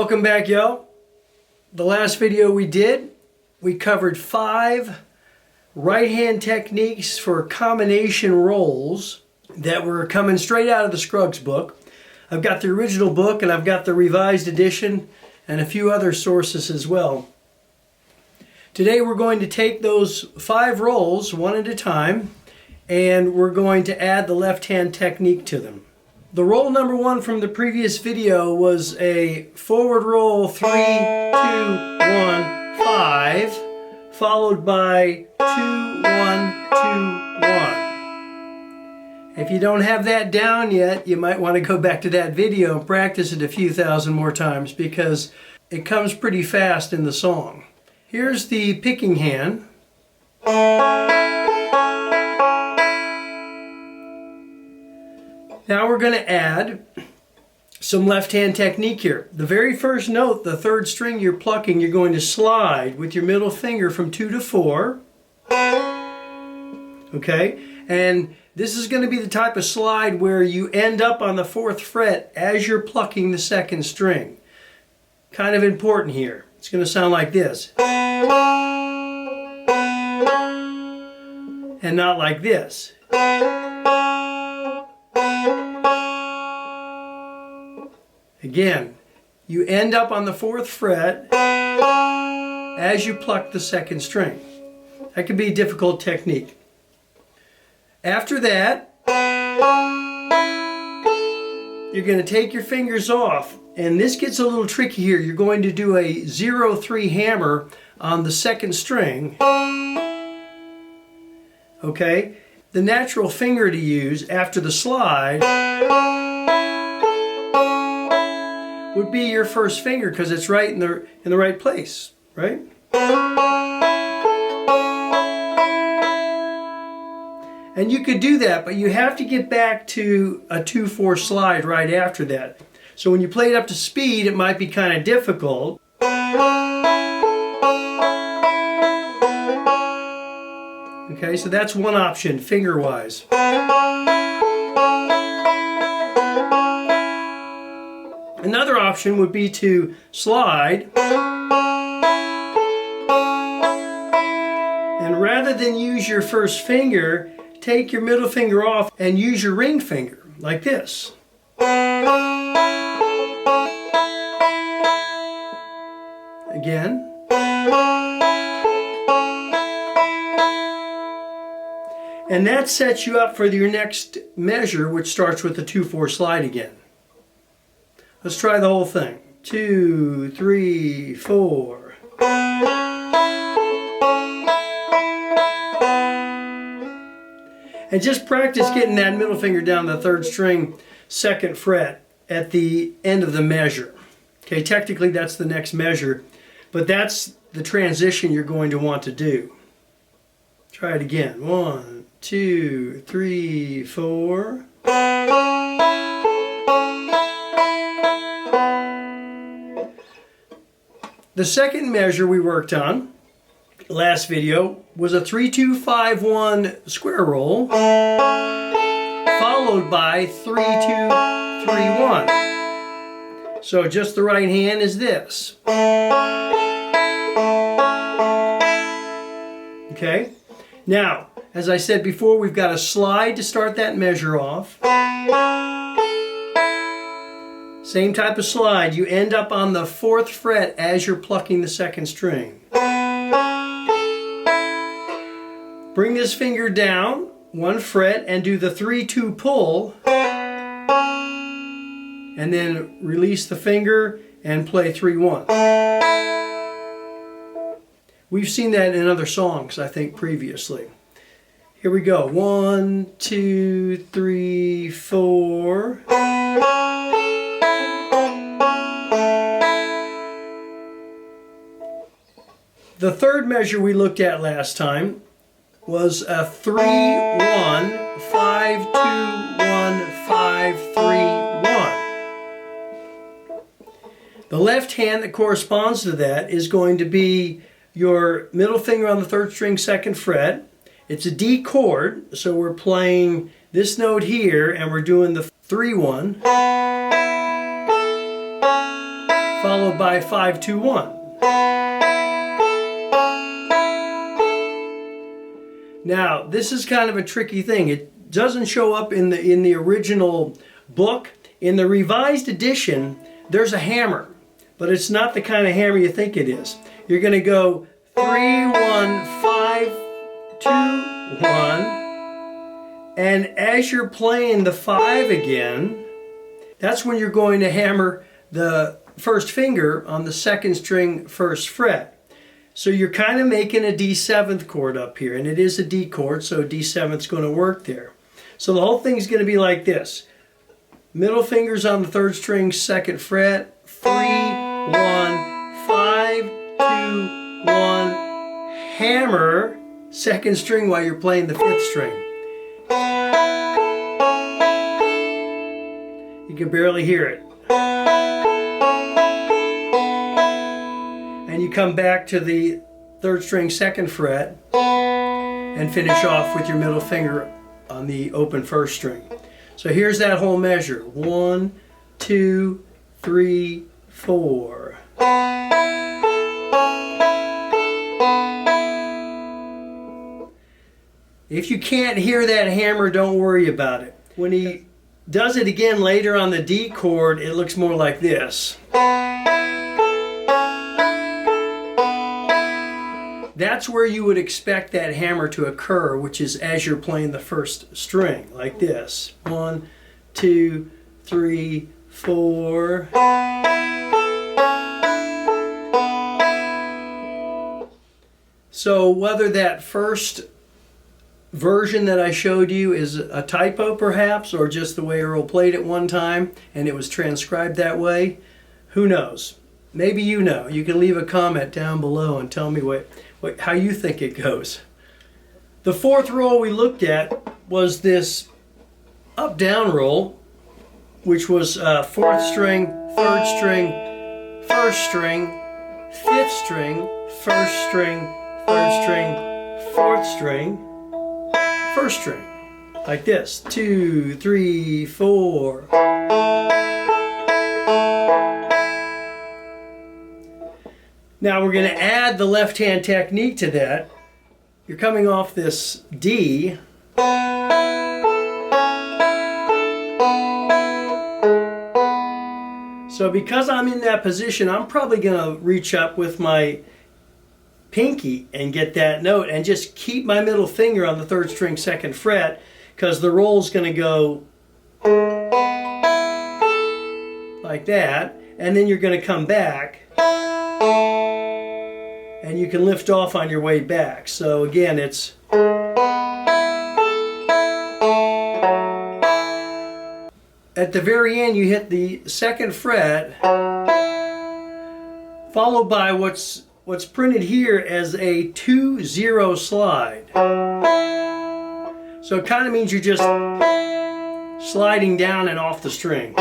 Welcome back, y'all. The last video we did, we covered 5 right-hand techniques for combination rolls that were coming straight out of the Scruggs book. I've got the original book and I've got the revised edition and a few other sources as well. Today we're going to take those 5 rolls one at a time and we're going to add the left-hand technique to them. The roll number 1 from the previous video was a forward roll 3, 2, 1, 5, followed by 2, 1, 2, 1. If you don't have that down yet, you might want to go back to that video and practice it a few thousand more times because it comes pretty fast in the song. Here's the picking hand. Now we're going to add some left-hand technique here. The very first note, the 3rd string you're plucking, you're going to slide with your middle finger from 2 to 4. Okay? And this is going to be the type of slide where you end up on the 4th fret as you're plucking the 2nd string. Kind of important here. It's going to sound like this. And not like this. Again, you end up on the 4th fret as you pluck the 2nd string. That can be a difficult technique. After that, you're going to take your fingers off, and this gets a little tricky here. You're going to do a 0-3 hammer on the 2nd string. Okay? The natural finger to use after the slide would be your 1st finger because it's right in the right place, right? And you could do that, but you have to get back to a 2-4 slide right after that. So when you play it up to speed, it might be kind of difficult. Okay, so that's one option, finger-wise. Another option would be to slide, and rather than use your 1st finger, take your middle finger off and use your ring finger, like this. Again. And that sets you up for your next measure, which starts with the 2-4 slide again. Let's try the whole thing. 2, 3, 4. And just practice getting that middle finger down the 3rd string, 2nd fret at the end of the measure. Okay, technically that's the next measure, but that's the transition you're going to want to do. Try it again. 1, 2, 3, 4. The second measure we worked on last video was a 3-2-5-1 square roll followed by 3-2-3-1. So just the right hand is this. Okay? Now, as I said before, we've got a slide to start that measure off. Same type of slide. You end up on the 4th fret as you're plucking the 2nd string. Bring this finger down 1 fret and do the 3-2 pull. And then release the finger and play 3-1. We've seen that in other songs, I think, previously. Here we go. 1, 2, 3, 4. The 3rd measure we looked at last time was a 3-1, 5-2-1, 5-3-1. The left hand that corresponds to that is going to be your middle finger on the 3rd string, 2nd fret. It's a D chord, so we're playing this note here and we're doing the 3-1, 5-2, followed by 5-2-1. Now, this is kind of a tricky thing. It doesn't show up in the original book. In the revised edition, there's a hammer, but it's not the kind of hammer you think it is. You're going to go 3-1-5-2-1, and as you're playing the 5 again, that's when you're going to hammer the first finger on the second string first fret. So you're kind of making a D7th chord up here, and it is a D chord, so D7th's going to work there. So the whole thing's going to be like this. Middle finger's on the third string, second fret, 3-1-5-2-1, hammer second string while you're playing the 5th string. You can barely hear it. And you come back to the third string, second fret, and finish off with your middle finger on the open first string. So here's that whole measure. 1, 2, 3, 4. If you can't hear that hammer, don't worry about it. When he does it again later on the D chord, it looks more like this. That's where you would expect that hammer to occur, which is as you're playing the first string, like this. 1, 2, 3, 4. So whether that first version that I showed you is a typo perhaps, or just the way Earl played it one time and it was transcribed that way, who knows? Maybe you know. You can leave a comment down below and tell me how you think it goes. The fourth roll we looked at was this up-down roll, which was 4th string, 3rd string, 1st string, 5th string, 1st string, 3rd string, 4th string, 1st string. Like this. 2, 3, 4. Now we're going to add the left hand technique to that. You're coming off this D. So because I'm in that position, I'm probably going to reach up with my pinky and get that note and just keep my middle finger on the 3rd string, 2nd fret, because the roll's going to go like that, and then you're going to come back and you can lift off on your way back. So again, it's at the very end you hit the 2nd fret, followed by what's printed here as a 2-0 slide. So it kind of means you're just sliding down and off the string.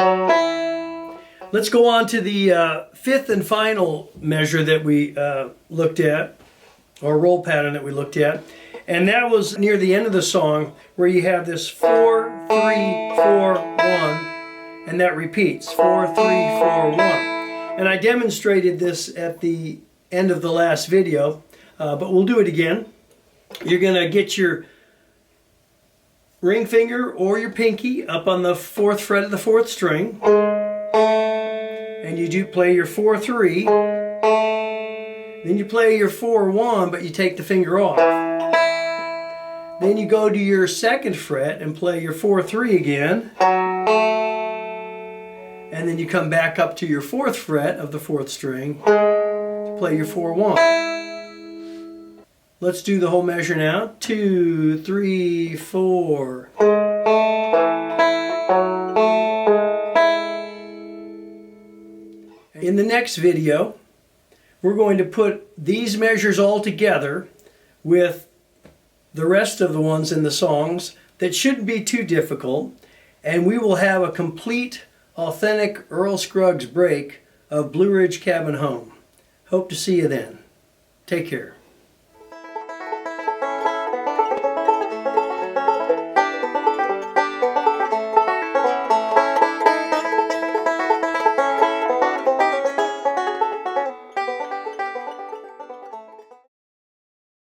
Let's go on to the 5th and final measure that we looked at, or roll pattern that we looked at. And that was near the end of the song, where you have this 4, 3, 4, 1, and that repeats, 4, 3, 4, 1. And I demonstrated this at the end of the last video, but we'll do it again. You're going to get your ring finger or your pinky up on the 4th fret of the 4th string, and you do play your 4-3, then you play your 4-1, but you take the finger off. Then you go to your 2nd fret and play your 4-3 again, and then you come back up to your 4th fret of the 4th string to play your 4-1. Let's do the whole measure now. 2, 3, 4. In the next video, we're going to put these measures all together with the rest of the ones in the songs that shouldn't be too difficult, and we will have a complete, authentic Earl Scruggs break of Blueridge Cabin Home. Hope to see you then. Take care.